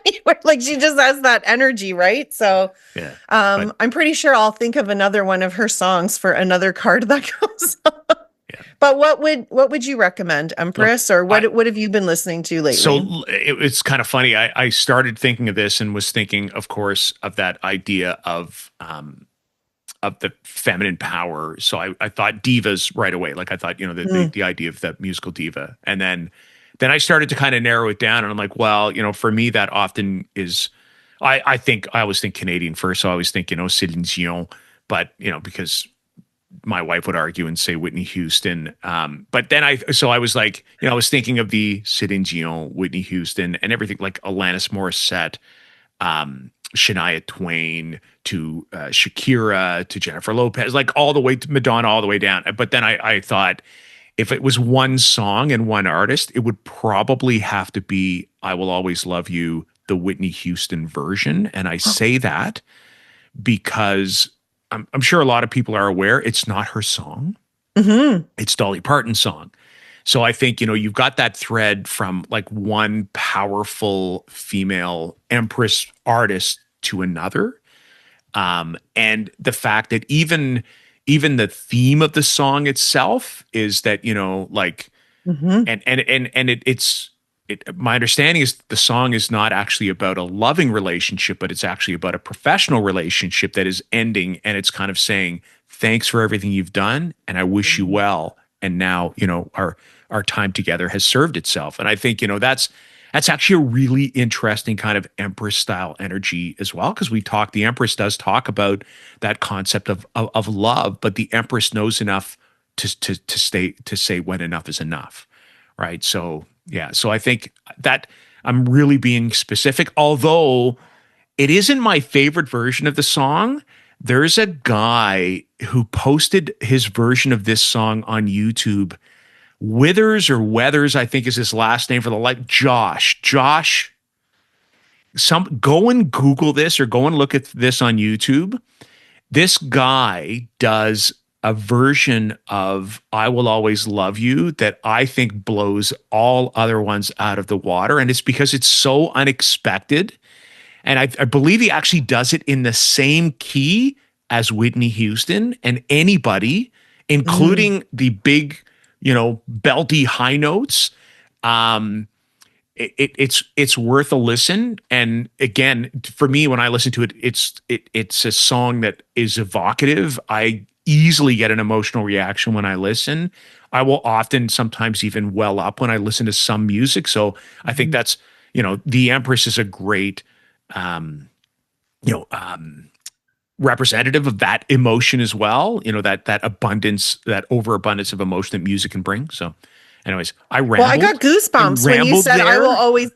anywhere. Like she just has that energy, right? So yeah. I'm pretty sure I'll think of another one of her songs for another card that comes up. Yeah. But what would you recommend, Look, Empress, or what have you been listening to lately? it's kind of funny. I started thinking of this and was thinking, of course, of that idea of the feminine power. So I thought divas right away. Like I thought, Mm, the idea of the musical diva. And then I started to kind of narrow it down and I'm like, well, for me that often is I always think Canadian first. So I always think, Celine Dion, but because my wife would argue and say Whitney Houston. But then I was like, I was thinking of the Celine Dion, Whitney Houston, and everything like Alanis Morissette, Shania Twain to Shakira to Jennifer Lopez, like all the way to Madonna, all the way down. But then I thought if it was one song and one artist, it would probably have to be I Will Always Love You, the Whitney Houston version. And I say that because I'm sure a lot of people are aware it's not her song. hmm It's Dolly Parton's song. So I think, you've got that thread from like one powerful female empress artist to another. And the fact that even the theme of the song itself is that, like hmm my understanding is the song is not actually about a loving relationship, but it's actually about a professional relationship that is ending. And it's kind of saying, thanks for everything you've done. And I wish you well. And now, our time together has served itself. And I think, that's actually a really interesting kind of Empress style energy as well. Cause the Empress does talk about that concept of love, but the Empress knows enough to say when enough is enough. Right. So, yeah. So I think that I'm really being specific, although it isn't my favorite version of the song. There's a guy who posted his version of this song on YouTube. Withers or Weathers, I think is his last name for the like Josh. Go and Google this or go and look at this on YouTube. This guy does a version of I Will Always Love You that I think blows all other ones out of the water. And it's because it's so unexpected. And I believe he actually does it in the same key as Whitney Houston, and anybody, mm including the big, belty high notes. Um, it's worth a listen. And again, for me, when I listen to it, it's a song that is evocative. I easily get an emotional reaction when I listen. I will often sometimes even well up when I listen to some music. So I think that's, the Empress is a great you know, representative of that emotion as well. That abundance, that overabundance of emotion that music can bring. So, anyways, I Well, I got rambled and goosebumps when you rambled said I will there. always.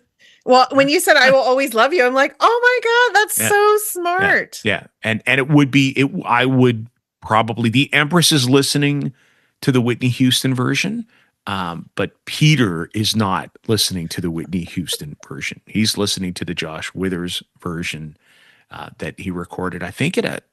Well, when you said I will always love you, I'm like, oh my God, that's Yeah, so yeah, smart. yeah. And it would be it. I would probably the Empress is listening to the Whitney Houston version. But Peter is not listening to the Whitney Houston version. He's listening to the Josh Withers version that he recorded, I think, at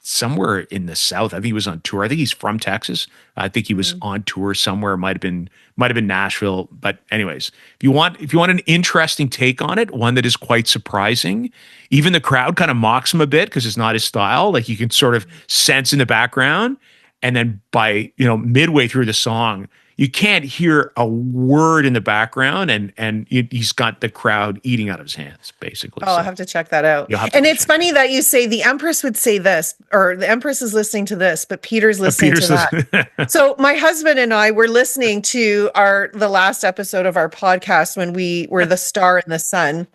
somewhere in the South. I think he was on tour. I think he's from Texas. I think he was Mm. on tour somewhere. Might have been Nashville. But anyways, if you want an interesting take on it, one that is quite surprising, even the crowd kind of mocks him a bit because it's not his style. Like you can sort of sense in the background, and then by midway through the song, you can't hear a word in the background, and he's got the crowd eating out of his hands, basically. Oh, I'll So have to check that out. you'll have to And go it's check it funny that you say the Empress would say this, or the Empress is listening to this, but Peter's out. listening Peter to says, that. So my husband and I were listening to the last episode of our podcast when we were the star and the sun.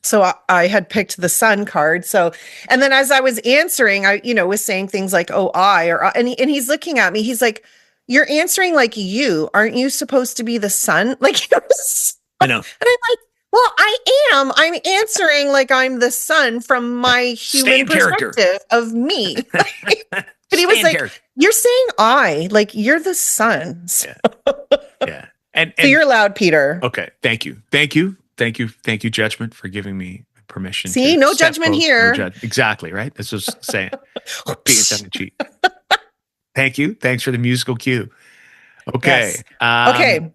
So I had picked the sun card. So, and then as I was answering, I, was saying things like, oh, and he's looking at me. He's like, you're answering like you, aren't you supposed to be the sun? Like, it was, I and know. I'm like, well, I am. I'm answering like I'm the sun from Yeah. my Stay human in character. perspective of me. But he Stay was in like, character. you're saying like you're the sun. So Yeah. Yeah. And you're loud, Peter. okay. Thank you, Judgement, for giving me permission See, to no set judgment both. No here. judge. Exactly right. This was saying being tongue in cheek. Thank you. Thanks for the musical cue. Okay. Yes. Okay.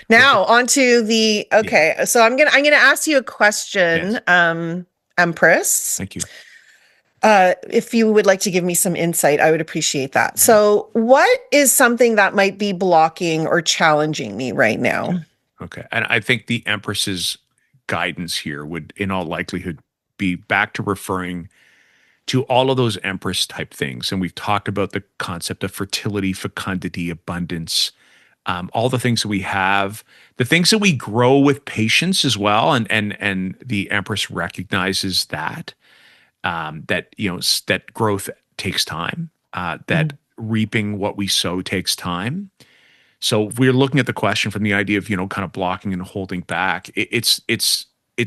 Now on to Yeah. So I'm gonna ask you a Yes. question, Empress. Thank you. If you would like to give me some insight, I would appreciate that. So, what is something that might be blocking or challenging me right Okay. now? Okay. And I think the Empress's guidance here would, in all likelihood, be back to referring to all of those Empress type things. And we've talked about the concept of fertility, fecundity, abundance, all the things that we have, the things that we grow with patience as well. And the Empress recognizes that that that growth takes time, that Mhm. reaping what we sow takes time. So if we're looking at the question from the idea of kind of blocking and holding back, it's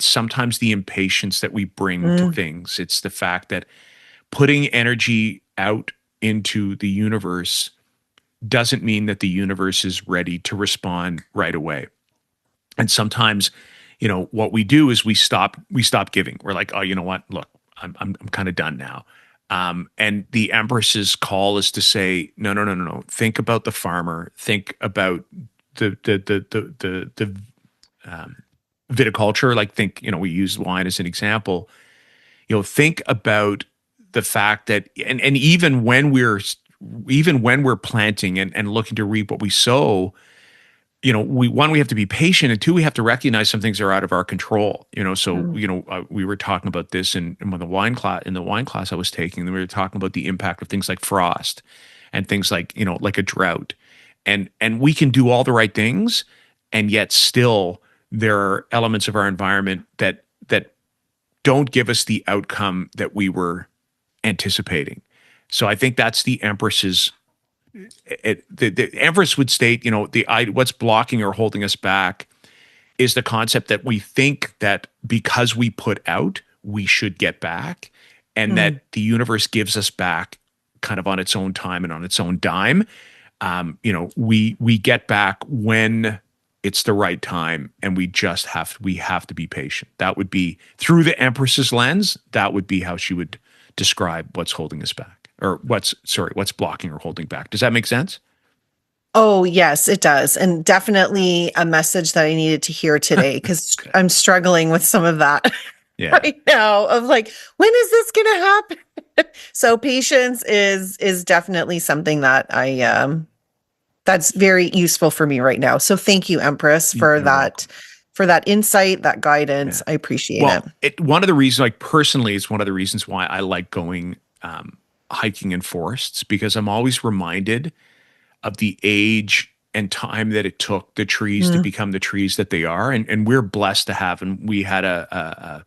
sometimes the impatience that we bring to Mm, things. It's the fact that putting energy out into the universe doesn't mean that the universe is ready to respond right away. And sometimes, what we do is we stop giving. We're like, oh, you know what? Look, I'm kind of done now. And the Empress's call is to say, no, no, no, no, no. Think about the farmer. Think about the viticulture. Like think, we use wine as an example. Think about the fact that, and even when we're planting and looking to reap what we sow, we have to be patient, and two, we have to recognize some things are out of our control. So mm, we were talking about this in the wine class I was taking. We were talking about the impact of things like frost and things like a drought, and we can do all the right things, and yet still there are elements of our environment that don't give us the outcome that we were anticipating. So I think that's the Empress's the Empress would state, what's blocking or holding us back is the concept that we think that because we put out, we should get back, and mm, that the universe gives us back kind of on its own time and on its own dime. We get back when it's the right time, and we have to be patient. That would be through the Empress's lens. That would be how she would describe what's holding us back, or what's blocking or holding back. Does that make sense? Oh, yes, it does. And definitely a message that I needed to hear today because Okay. I'm struggling with some of that Yeah. right now of like, when is this going to happen? So patience is definitely something that I that's very useful for me right now. So thank you, Empress, You're welcome. for that insight, that guidance. Yeah. I appreciate it. Well, one of the reasons, like personally, it's one of the reasons why I like going hiking in forests, because I'm always reminded of the age and time that it took the trees to Mm, become the trees that they are. And we're blessed to have, and we had an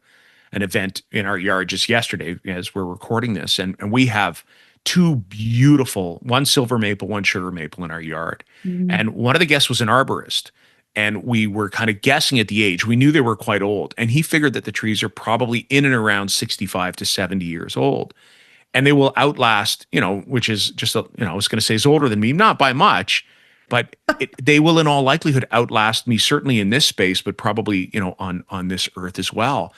event in our yard just yesterday as we're recording this. And we have two beautiful, one silver maple, one sugar maple in our yard. mm, And one of the guests was an arborist. And we were kind of guessing at the age. We knew they were quite old. And he figured that the trees are probably in and around 65 to 70 years old. And they will outlast, which is just, I was going to say is older than me, not by much, but they will in all likelihood outlast me, certainly in this space, but probably, on this earth as well.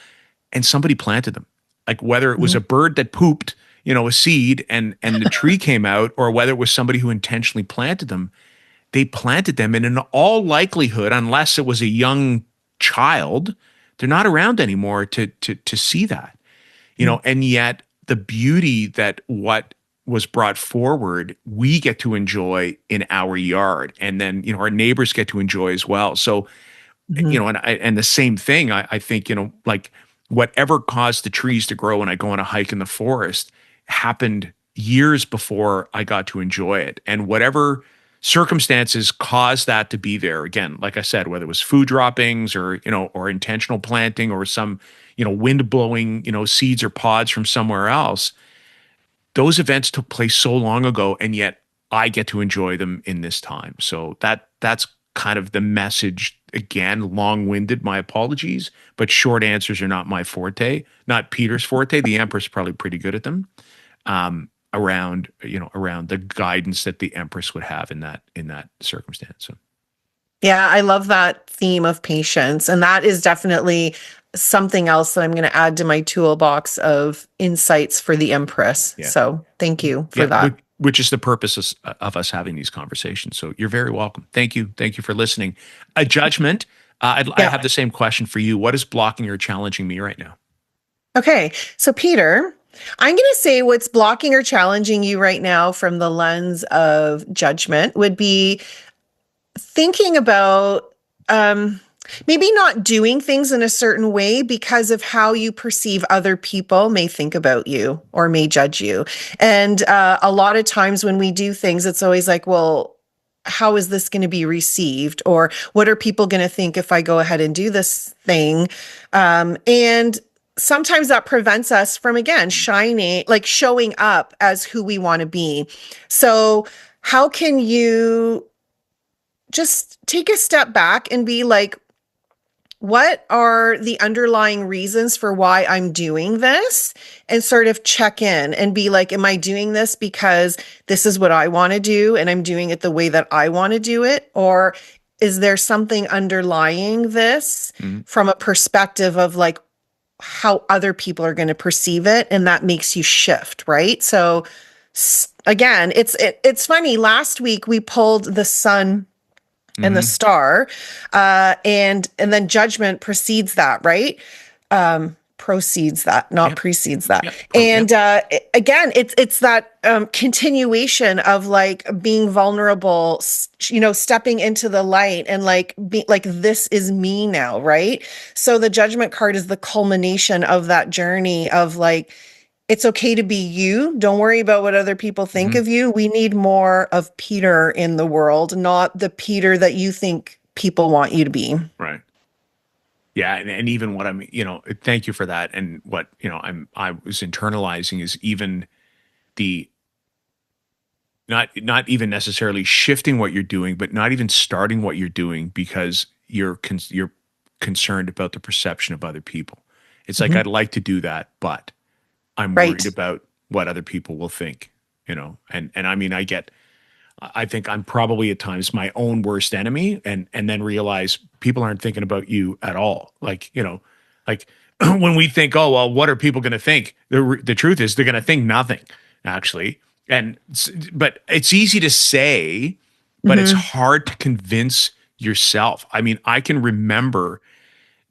And somebody planted them. Like whether it was mm. a bird that pooped, a seed and the tree came out, or whether it was somebody who intentionally planted them, they planted them. And in all likelihood, unless it was a young child, they're not around anymore to see that. Mm. And yet the beauty that what was brought forward, we get to enjoy in our yard. And then, our neighbors get to enjoy as well. So, Mhm. and the same thing, I think, like whatever caused the trees to grow when I go on a hike in the forest happened years before I got to enjoy it. And whatever circumstances caused that to be there, again, like I said, whether it was food droppings or intentional planting or some, wind blowing, seeds or pods from somewhere else, those events took place so long ago, and yet I get to enjoy them in this time. So that's kind of the message. Again, long-winded, my apologies, but short answers are not my forte, not Peter's forte. The Empress is probably pretty good at them. Around the guidance that the Empress would have in that circumstance. So Yeah, I love that theme of patience. And that is definitely something else that I'm going to add to my toolbox of insights for the Empress. yeah, So thank you for yeah, which, that. which is the purpose of us having these conversations. So you're very welcome. Thank you for listening. A judgment. I Yeah. have the same question for you. What is blocking or challenging me right now? Okay. So, Peter, I'm going to say what's blocking or challenging you right now from the lens of judgment would be thinking about maybe not doing things in a certain way because of how you perceive other people may think about you or may judge you. And a lot of times when we do things, it's always like, well, how is this going to be received? Or what are people going to think if I go ahead and do this thing? And sometimes that prevents us from, again, showing up as who we want to be. So how can you just take a step back and be like, what are the underlying reasons for why I'm doing this? And sort of check in and be like, am I doing this because this is what I want to do and I'm doing it the way that I want to do it? Or is there something underlying this from a perspective of like how other people are going to perceive it? And that makes you shift, right? So again, it's funny. Last week we pulled the sun and the star, and then judgment precedes that, right? Proceeds that, not precedes that. And again, it's that continuation of like being vulnerable, stepping into the light and like this is me now, right? So the judgment card is the culmination of that journey of like, it's okay to be you. Don't worry about what other people think of you. We need more of Peter in the world, not the Peter that you think people want you to be. Right. Yeah. And even what thank you for that. And what, I was internalizing is even the, not even necessarily shifting what you're doing, but not even starting what you're doing because you're concerned about the perception of other people. It's like, I'd like to do that, but I'm worried about what other people will think, and I mean, I think I'm probably at times my own worst enemy and then realize people aren't thinking about you at all. Like, like when we think, oh, well, what are people going to think? The truth is they're going to think nothing actually. But it's easy to say, but it's hard to convince yourself. I mean, I can remember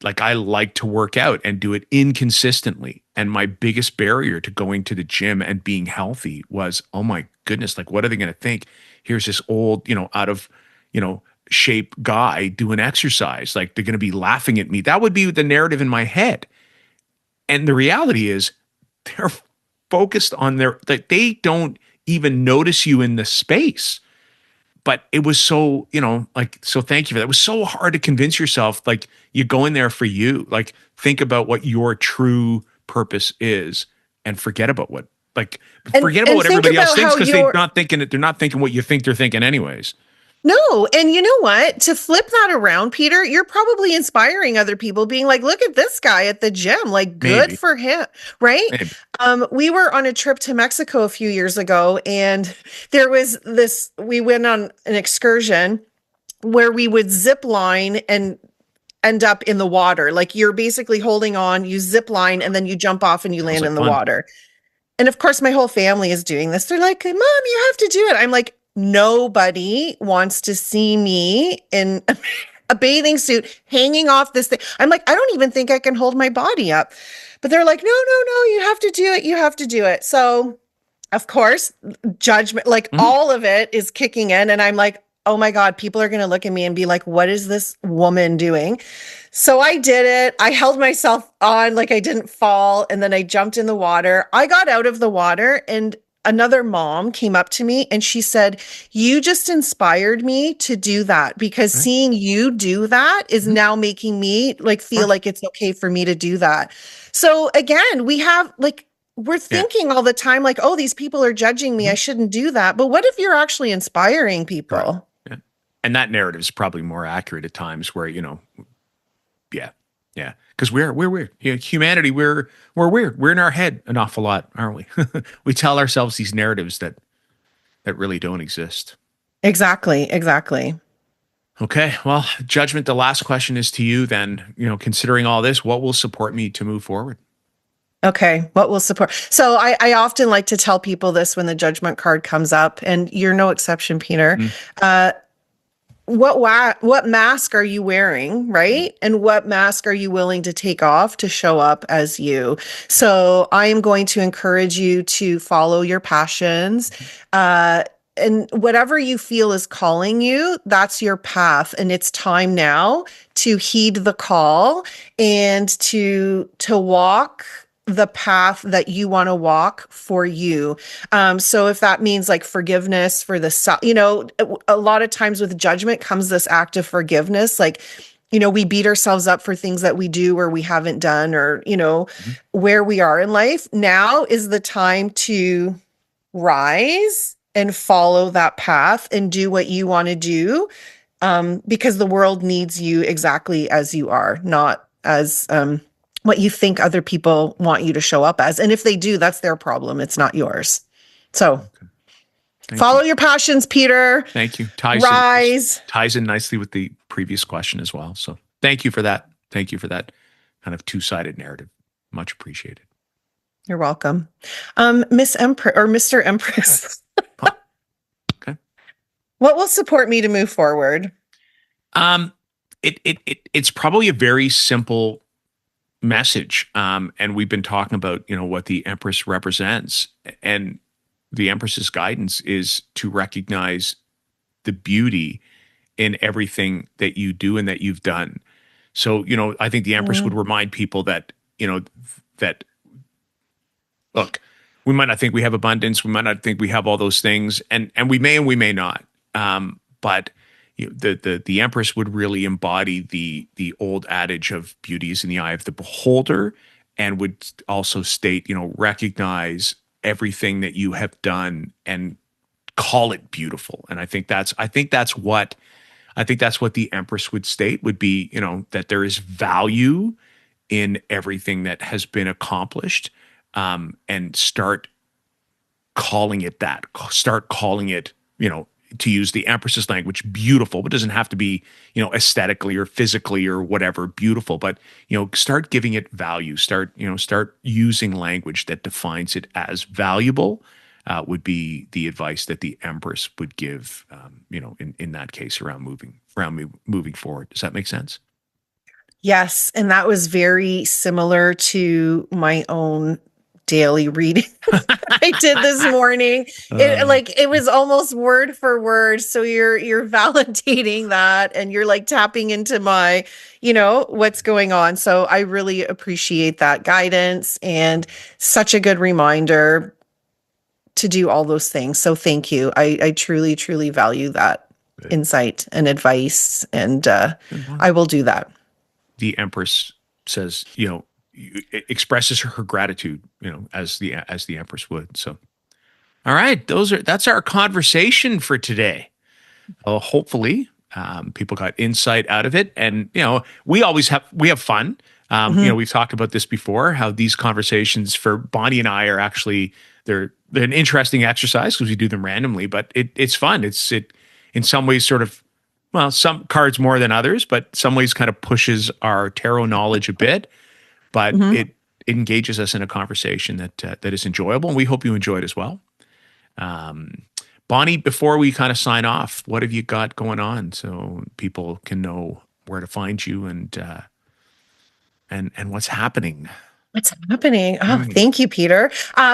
like I like to work out and do it inconsistently. And my biggest barrier to going to the gym and being healthy was, oh my goodness, like what are they going to think? Here's this old, out of, shape guy doing exercise. Like they're going to be laughing at me. That would be the narrative in my head. And the reality is they're focused on like they don't even notice you in the space. But it was so, so thank you for that. It was so hard to convince yourself, like you go in there for you, like think about what your true purpose is and forget about what everybody else thinks because they're not thinking what you think they're thinking anyways. No. And you know what? To flip that around, Peter, you're probably inspiring other people being like, look at this guy at the gym, like good for him. Right. We were on a trip to Mexico a few years ago and there was we went on an excursion where we would zip line and end up in the water. Like you're basically holding on, you zip line and then you jump off and you land in the water. And of course, my whole family is doing this. They're like, Mom, you have to do it. I'm like, nobody wants to see me in a bathing suit hanging off this thing. I'm like, I don't even think I can hold my body up. But they're like, no, you have to do it. You have to do it. So, of course, judgment, like all of it is kicking in. And I'm like, oh my God, people are going to look at me and be like, what is this woman doing? So I did it. I held myself on like I didn't fall. And then I jumped in the water. I got out of the water and another mom came up to me and she said, you just inspired me to do that because seeing you do that is now making me like feel like it's okay for me to do that. So again, we're thinking all the time like, oh, these people are judging me. I shouldn't do that. But what if you're actually inspiring people? Right. Yeah. And that narrative is probably more accurate at times where, yeah. Because we're weird. Humanity, we're weird. We're in our head an awful lot, aren't we? We tell ourselves these narratives that really don't exist. Exactly. Okay. Well, Judgment, the last question is to you then. Considering all this, what will support me to move forward? Okay. What will support? So I often like to tell people this when the Judgment card comes up, and you're no exception, Peter. what mask are you wearing, right? And what mask are you willing to take off to show up as you? So I am going to encourage you to follow your passions. Uh, and whatever you feel is calling you, that's your path. And it's time now to heed the call and to walk the path that you want to walk for you. So if that means like forgiveness for the, a lot of times with judgment comes this act of forgiveness. Like, we beat ourselves up for things that we do or we haven't done, or, where we are in life. Now is the time to rise and follow that path and do what you want to do. Because the world needs you exactly as you are, not as, what you think other people want you to show up as. And if they do, that's their problem. It's not yours. So follow your passions, Peter. Thank you. Ties in nicely with the previous question as well. So thank you for that. Thank you for that kind of two-sided narrative. Much appreciated. You're welcome. Miss Empress or Mr. Empress. Okay. What will support me to move forward? It's probably a very simple message. And we've been talking about, what the Empress represents, and the Empress's guidance is to recognize the beauty in everything that you do and that you've done. So, I think the Empress would remind people that, that look, we might not think we have abundance. We might not think we have all those things, and we may and we may not. But the Empress would really embody the old adage of beauty is in the eye of the beholder, and would also state, recognize everything that you have done and call it beautiful. And I think that's what the Empress would state would be, that there is value in everything that has been accomplished, and start calling it that. Start calling it, to use the Empress's language, beautiful, but it doesn't have to be, aesthetically or physically or whatever beautiful, but, start giving it value, start using language that defines it as valuable, would be the advice that the Empress would give, in that case around moving forward. Does that make sense? Yes. And that was very similar to my own daily reading I did this morning. It was almost word for word. So you're validating that, and you're like tapping into my, what's going on. So I really appreciate that guidance, and such a good reminder to do all those things. So thank you. I truly, truly value that insight and advice, and I will do that. The Empress says, expresses her gratitude, as the Empress would. So, all right, that's our conversation for today. Hopefully, people got insight out of it, and we have fun. We've talked about this before, how these conversations for Bonnie and I are actually they're an interesting exercise because we do them randomly, but it's fun. It in some ways sort of, well, some cards more than others, but some ways kind of pushes our tarot knowledge a bit. But it engages us in a conversation that is enjoyable, and we hope you enjoy it as well. Bonnie, before we kind of sign off, what have you got going on so people can know where to find you and what's happening? What's happening? Oh, thank you, Peter.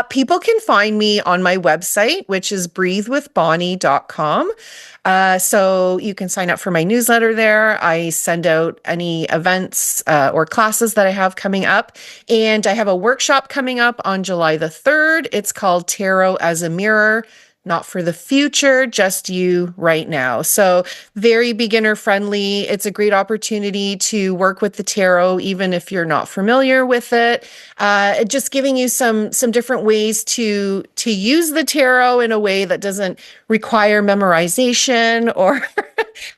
People can find me on my website, which is breathewithbonnie.com. So you can sign up for my newsletter there. I send out any events or classes that I have coming up. And I have a workshop coming up on July the 3rd. It's called Tarot as a Mirror. Not for the future, just you right now. So very beginner friendly. It's a great opportunity to work with the tarot, even if you're not familiar with it. Just giving you some different ways to use the tarot in a way that doesn't require memorization or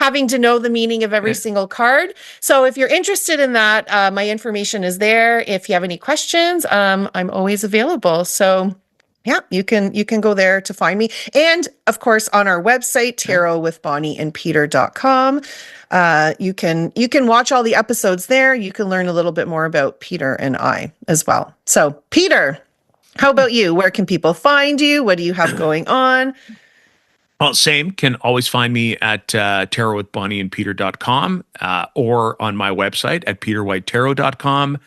having to know the meaning of every single card. So if you're interested in that, my information is there. If you have any questions, I'm always available. So yeah, you can go there to find me. And of course, on our website, tarotwithbonnieandpeter.com, you can watch all the episodes there. You can learn a little bit more about Peter and I as well. So Peter, how about you? Where can people find you? What do you have going on? Well, same. Can always find me at tarotwithbonnieandpeter.com or on my website at peterwhitetarot.com.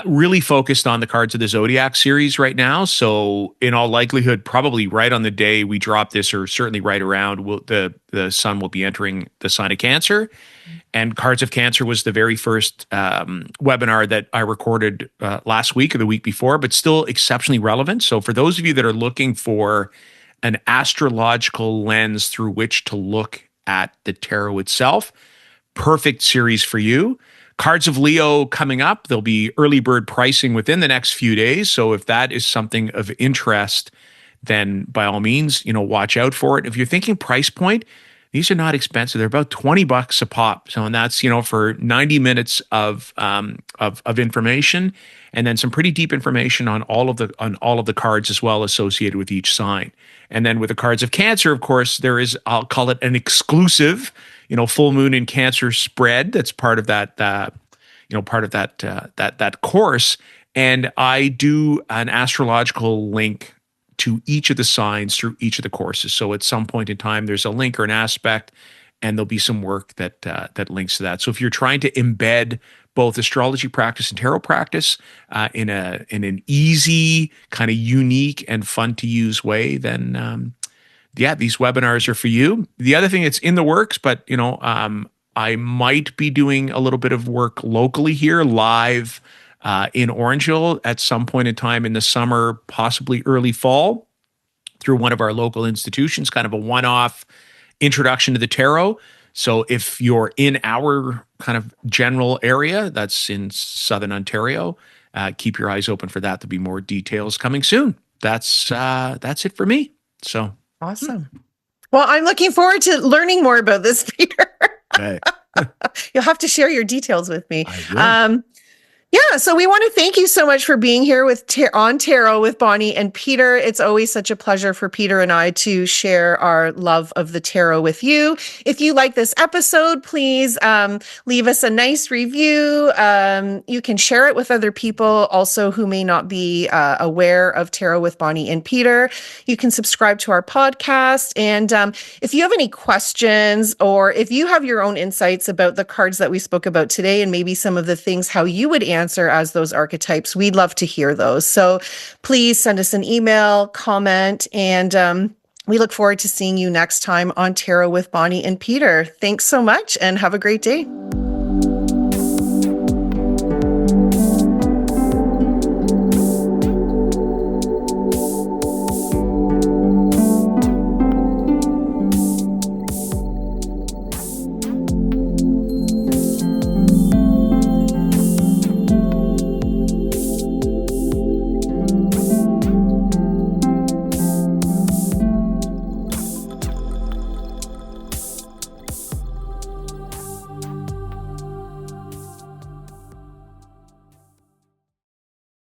Really focused on the cards of the Zodiac series right now. So, in all likelihood, probably right on the day we drop this, or certainly right around, the sun will be entering the sign of Cancer. And Cards of Cancer was the very first webinar that I recorded last week or the week before, but still exceptionally relevant. So, for those of you that are looking for an astrological lens through which to look at the tarot itself, perfect series for you. Cards of Leo coming up. There'll be early bird pricing within the next few days. So if that is something of interest, then by all means, watch out for it. If you're thinking price point, these are not expensive. They're about $20 a pop. So, and that's, for 90 minutes of information, and then some pretty deep information on all of the cards as well associated with each sign. And then with the Cards of Cancer, of course, there is, I'll call it an exclusive, full moon in Cancer spread. That's part of that, that course. And I do an astrological link to each of the signs through each of the courses. So at some point in time, there's a link or an aspect, and there'll be some work that links to that. So if you're trying to embed both astrology practice and tarot practice in an easy, kind of unique and fun to use way, then these webinars are for you. The other thing that's in the works, but I might be doing a little bit of work locally here, live in Orangeville at some point in time in the summer, possibly early fall, through one of our local institutions, kind of a one-off introduction to the tarot. So if you're in our kind of general area, that's in Southern Ontario, keep your eyes open for that. There'll be more details coming soon. That's it for me. So awesome. Well, I'm looking forward to learning more about this, Peter. Okay. You'll have to share your details with me. I will. Yeah, so we want to thank you so much for being here on Tarot with Bonnie and Peter. It's always such a pleasure for Peter and I to share our love of the tarot with you. If you like this episode, please leave us a nice review. You can share it with other people also who may not be aware of Tarot with Bonnie and Peter. You can subscribe to our podcast. And if you have any questions, or if you have your own insights about the cards that we spoke about today, and maybe some of the things how you would answer as those archetypes, we'd love to hear those. So please send us an email, comment, and we look forward to seeing you next time on Tarot with Bonnie and Peter. Thanks so much and have a great day.